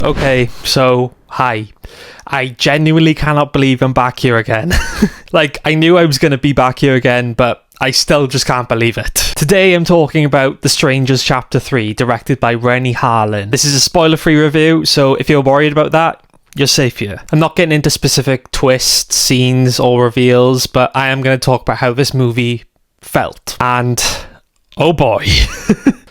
Okay, so, hi. I genuinely cannot believe I'm back here again. I knew I was going to be back here again, but I still just can't believe it. Today I'm talking about The Strangers Chapter 3, directed by Renny Harlin. This is a spoiler-free review, so if you're worried about that, you're safe here. I'm not getting into specific twists, scenes, or reveals, but I am going to talk about how this movie felt. And, oh boy.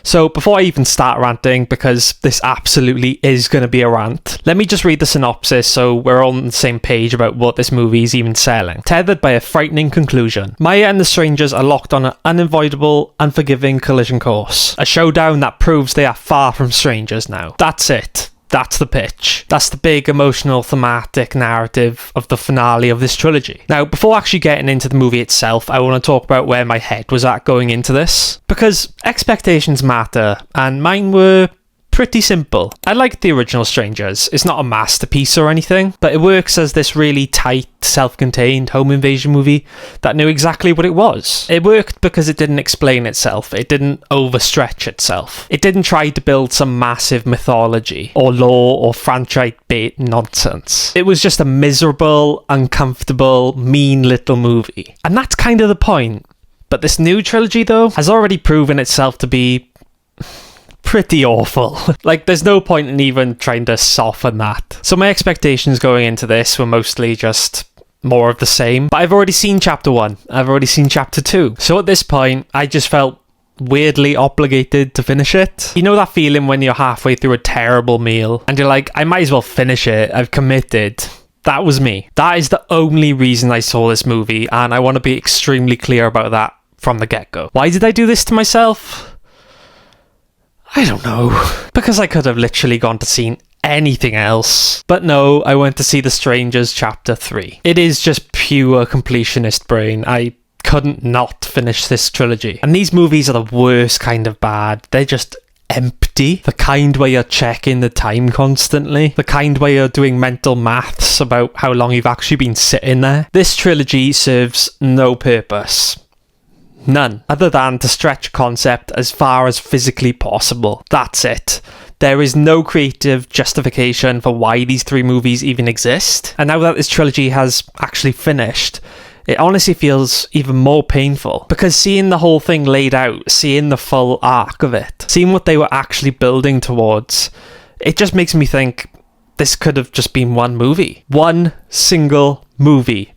So before I even start ranting, because this absolutely is going to be a rant, let me just read the synopsis so we're all on the same page about what this movie is even selling. Tethered by a frightening conclusion, Maya and the strangers are locked on an unavoidable, unforgiving collision course. A showdown that proves they are far from strangers now. That's it. That's the pitch. That's the big emotional thematic narrative of the finale of this trilogy. Now, before actually getting into the movie itself, I want to talk about where my head was at going into this. Because expectations matter, and mine were pretty simple. I liked the original Strangers. It's not a masterpiece or anything, but it works as this really tight, self-contained home invasion movie that knew exactly what it was. It worked because it didn't explain itself. It didn't overstretch itself. It didn't try to build some massive mythology or lore or franchise bait nonsense. It was just a miserable, uncomfortable, mean little movie. And that's kind of the point. But this new trilogy, though, has already proven itself to be pretty awful. There's no point in even trying to soften that. So my expectations going into this were mostly just more of the same. But I've already seen chapter 1. I've already seen chapter 2. So at this point, I just felt weirdly obligated to finish it. You know that feeling when you're halfway through a terrible meal and you're like, I might as well finish it. I've committed. That was me. That is the only reason I saw this movie, and I want to be extremely clear about that from the get-go. Why did I do this to myself? I don't know. Because I could have literally gone to see anything else. But no, I went to see The Strangers Chapter 3. It is just pure completionist brain. I couldn't not finish this trilogy. And these movies are the worst kind of bad. They're just empty. The kind where you're checking the time constantly. The kind where you're doing mental maths about how long you've actually been sitting there. This trilogy serves no purpose. None, other than to stretch concept as far as physically possible. That's it. There is no creative justification for why these three movies even exist. And now that this trilogy has actually finished, it honestly feels even more painful. Because seeing the whole thing laid out, seeing the full arc of it, seeing what they were actually building towards, it just makes me think this could have just been one movie. One single movie.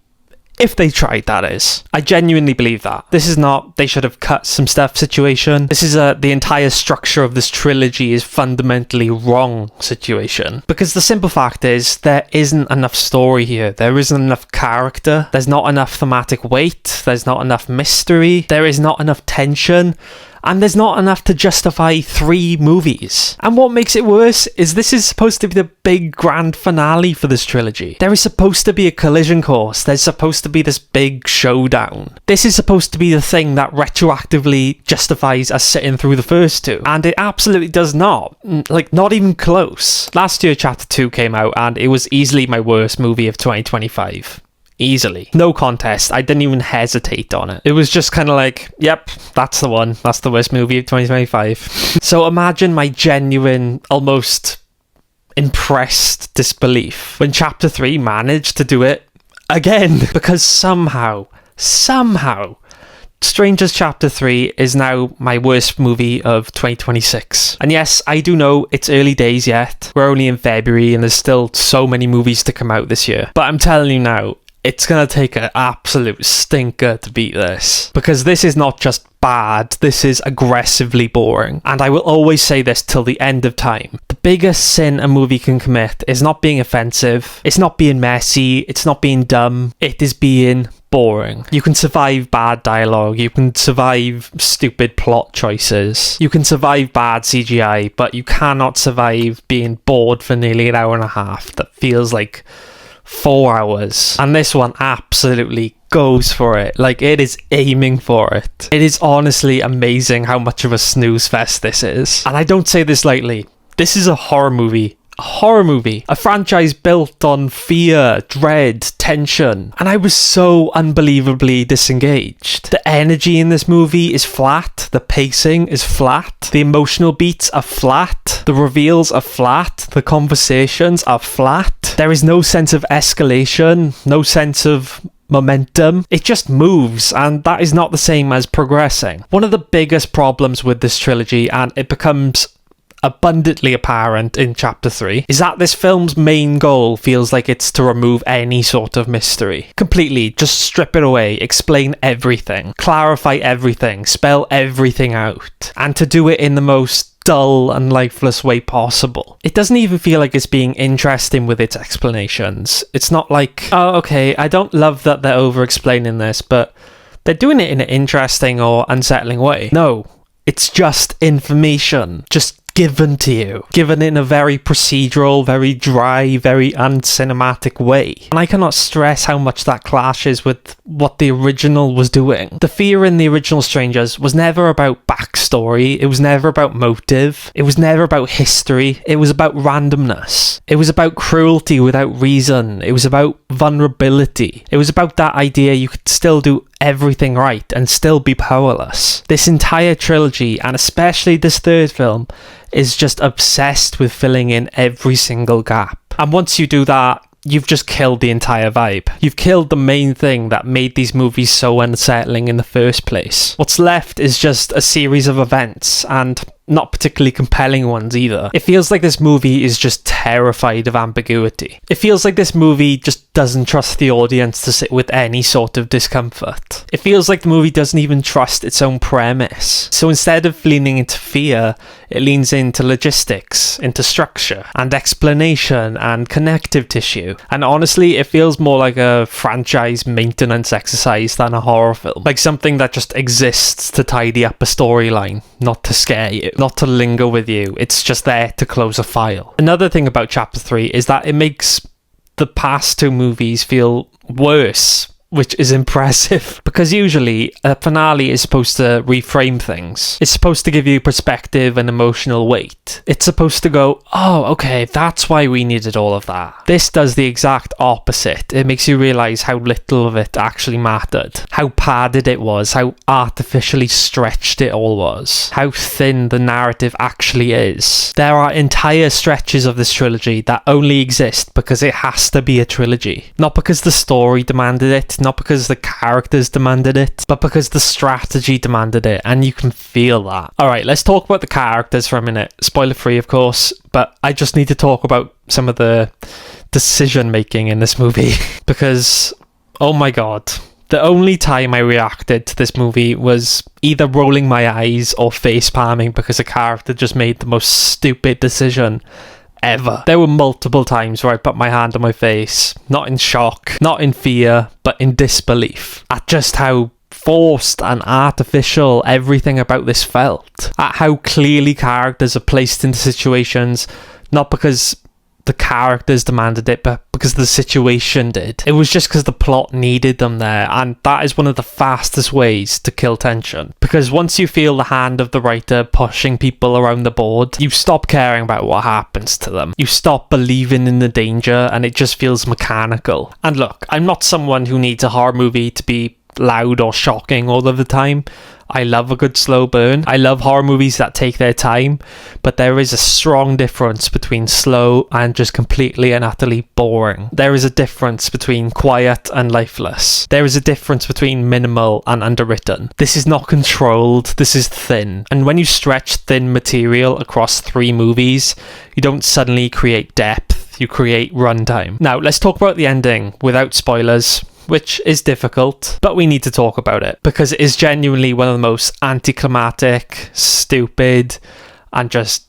If they tried, that is. I genuinely believe that. This is not, they should have cut some stuff situation. This is the entire structure of this trilogy is fundamentally wrong situation. Because the simple fact is, there isn't enough story here. There isn't enough character. There's not enough thematic weight. There's not enough mystery. There is not enough tension. And there's not enough to justify 3 movies. And what makes it worse is this is supposed to be the big grand finale for this trilogy. There is supposed to be a collision course. There's supposed to be this big showdown. This is supposed to be the thing that retroactively justifies us sitting through the first 2. And it absolutely does not. Not even close. Last year, Chapter 2 came out, and it was easily my worst movie of 2025. Easily. No contest. I didn't even hesitate on it. It was just kind of like, yep, that's the one. That's the worst movie of 2025. So imagine my genuine, almost impressed disbelief when Chapter 3 managed to do it again. Because somehow, Strangers Chapter 3 is now my worst movie of 2026. And yes, I do know it's early days yet. We're only in February and there's still so many movies to come out this year. But I'm telling you now, it's going to take an absolute stinker to beat this. Because this is not just bad, this is aggressively boring. And I will always say this till the end of time. The biggest sin a movie can commit is not being offensive, it's not being messy, it's not being dumb, it is being boring. You can survive bad dialogue, you can survive stupid plot choices, you can survive bad CGI, but you cannot survive being bored for nearly an hour and a half that feels like 4 hours. And this one absolutely goes for it. It is aiming for it. It is honestly amazing how much of a snooze fest this is. And I don't say this lightly. This is a horror movie a horror movie, a franchise built on fear, dread, tension, and I was so unbelievably disengaged. The energy in this movie is flat, the pacing is flat, the emotional beats are flat, the reveals are flat, the conversations are flat. There is no sense of escalation, no sense of momentum. It just moves, and that is not the same as progressing. One of the biggest problems with this trilogy, and it becomes abundantly apparent in chapter 3, is that this film's main goal feels like it's to remove any sort of mystery. Completely, just strip it away, explain everything, clarify everything, spell everything out, and to do it in the most dull and lifeless way possible. It doesn't even feel like it's being interesting with its explanations. It's not like, oh, okay, I don't love that they're over-explaining this, but they're doing it in an interesting or unsettling way. No, it's just information, just given to you, given in a very procedural, very dry, very uncinematic way. And I cannot stress how much that clashes with what the original was doing. The fear in the original Strangers was never about backstory, it was never about motive, it was never about history, it was about randomness. It was about cruelty without reason, it was about vulnerability. It was about that idea you could still do everything right and still be powerless. This entire trilogy, and especially this third film, is just obsessed with filling in every single gap. And once you do that, you've just killed the entire vibe. You've killed the main thing that made these movies so unsettling in the first place. What's left is just a series of events, and not particularly compelling ones either. It feels like this movie is just terrified of ambiguity. It feels like this movie just doesn't trust the audience to sit with any sort of discomfort. It feels like the movie doesn't even trust its own premise. So instead of leaning into fear, it leans into logistics, into structure, and explanation, and connective tissue. And honestly, it feels more like a franchise maintenance exercise than a horror film. Like something that just exists to tidy up a storyline, not to scare you, not to linger with you. It's just there to close a file. Another thing about chapter 3 is that it makes the past two movies feel worse, which is impressive, because usually a finale is supposed to reframe things. It's supposed to give you perspective and emotional weight. It's supposed to go, oh, okay, that's why we needed all of that. This does the exact opposite. It makes you realise how little of it actually mattered, how padded it was, how artificially stretched it all was, how thin the narrative actually is. There are entire stretches of this trilogy that only exist because it has to be a trilogy. Not because the story demanded it, not because the characters demanded it, but because the strategy demanded it, and you can feel that. Alright, let's talk about the characters for a minute. Spoiler free, of course, but I just need to talk about some of the decision making in this movie, because, oh my god, the only time I reacted to this movie was either rolling my eyes or face palming because a character just made the most stupid decision ever. There were multiple times where I put my hand on my face, not in shock, not in fear, but in disbelief at just how forced and artificial everything about this felt, at how clearly characters are placed into situations not because the characters demanded it, but because the situation did. It was just because the plot needed them there, and that is one of the fastest ways to kill tension. Because once you feel the hand of the writer pushing people around the board, you stop caring about what happens to them. You stop believing in the danger, and it just feels mechanical. And look, I'm not someone who needs a horror movie to be loud or shocking all of the time. I love a good slow burn. I love horror movies that take their time, but there is a strong difference between slow and just completely and utterly boring. There is a difference between quiet and lifeless. There is a difference between minimal and underwritten. This is not controlled, this is thin. And when you stretch thin material across 3 movies, you don't suddenly create depth, you create runtime. Now, let's talk about the ending without spoilers, which is difficult, but we need to talk about it because it is genuinely one of the most anticlimactic, stupid, and just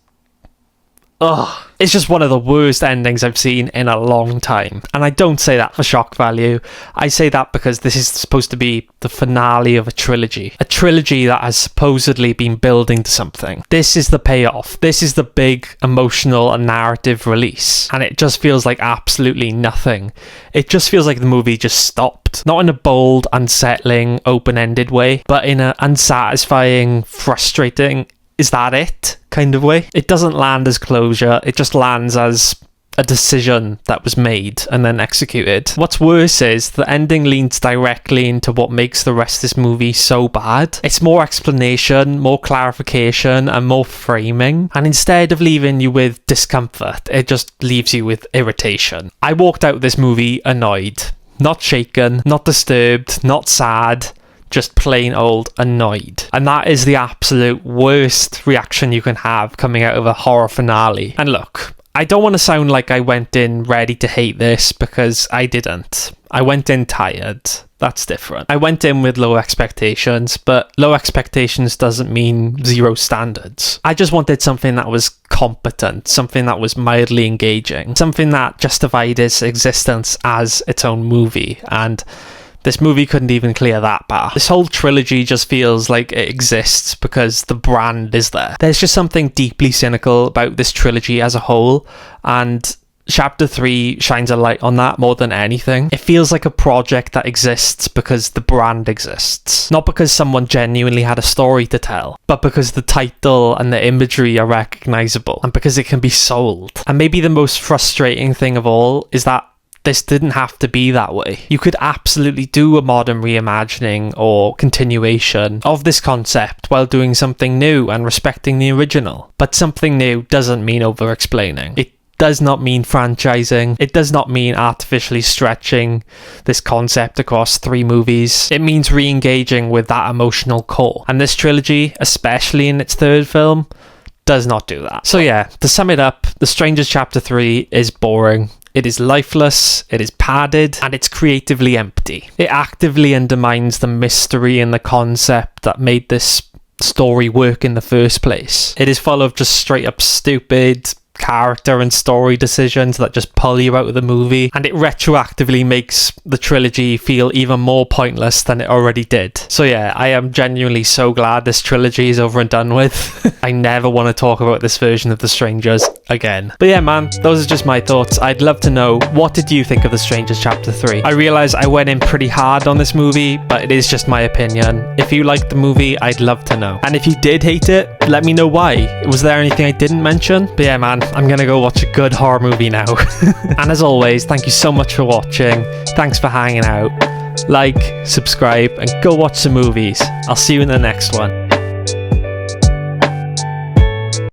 it's just one of the worst endings I've seen in a long time. And I don't say that for shock value. I say that because this is supposed to be the finale of a trilogy that has supposedly been building to something. This is the payoff. This is the big emotional and narrative release, and it just feels like absolutely nothing. It just feels like the movie just stopped, not in a bold, unsettling, open-ended way, but in an unsatisfying, frustrating, is that it kind of way. It doesn't land as closure, it just lands as a decision that was made and then executed. What's worse is the ending leans directly into what makes the rest of this movie so bad. It's more explanation, more clarification, and more framing. And instead of leaving you with discomfort, it just leaves you with irritation. I walked out of this movie annoyed. Not shaken, not disturbed, not sad. Just plain old annoyed. And that is the absolute worst reaction you can have coming out of a horror finale. And look, I don't want to sound like I went in ready to hate this, because I didn't. I went in tired. That's different. I went in with low expectations, but low expectations doesn't mean zero standards. I just wanted something that was competent, something that was mildly engaging, something that justified its existence as its own movie, and this movie couldn't even clear that bar. This whole trilogy just feels like it exists because the brand is there. There's just something deeply cynical about this trilogy as a whole, and Chapter 3 shines a light on that more than anything. It feels like a project that exists because the brand exists. Not because someone genuinely had a story to tell, but because the title and the imagery are recognisable, and because it can be sold. And maybe the most frustrating thing of all is that this didn't have to be that way. You could absolutely do a modern reimagining or continuation of this concept while doing something new and respecting the original. But something new doesn't mean over-explaining. It does not mean franchising. It does not mean artificially stretching this concept across 3 movies. It means re-engaging with that emotional core. And this trilogy, especially in its 3rd film, does not do that. So yeah, to sum it up, The Strangers Chapter 3 is boring. It is lifeless, it is padded, and it's creatively empty. It actively undermines the mystery and the concept that made this story work in the first place. It is full of just straight up stupid character and story decisions that just pull you out of the movie, and it retroactively makes the trilogy feel even more pointless than it already did. So yeah, I am genuinely so glad this trilogy is over and done with. I never want to talk about this version of The Strangers again. But yeah man, those are just my thoughts. I'd love to know, what did you think of The Strangers Chapter 3? I realise I went in pretty hard on this movie, but it is just my opinion. If you liked the movie, I'd love to know. And if you did hate it, let me know why. Was there anything I didn't mention? But yeah man, I'm gonna go watch a good horror movie now. And as always, thank you so much for watching. Thanks for hanging out. Like, subscribe, and go watch some movies. I'll see you in the next one.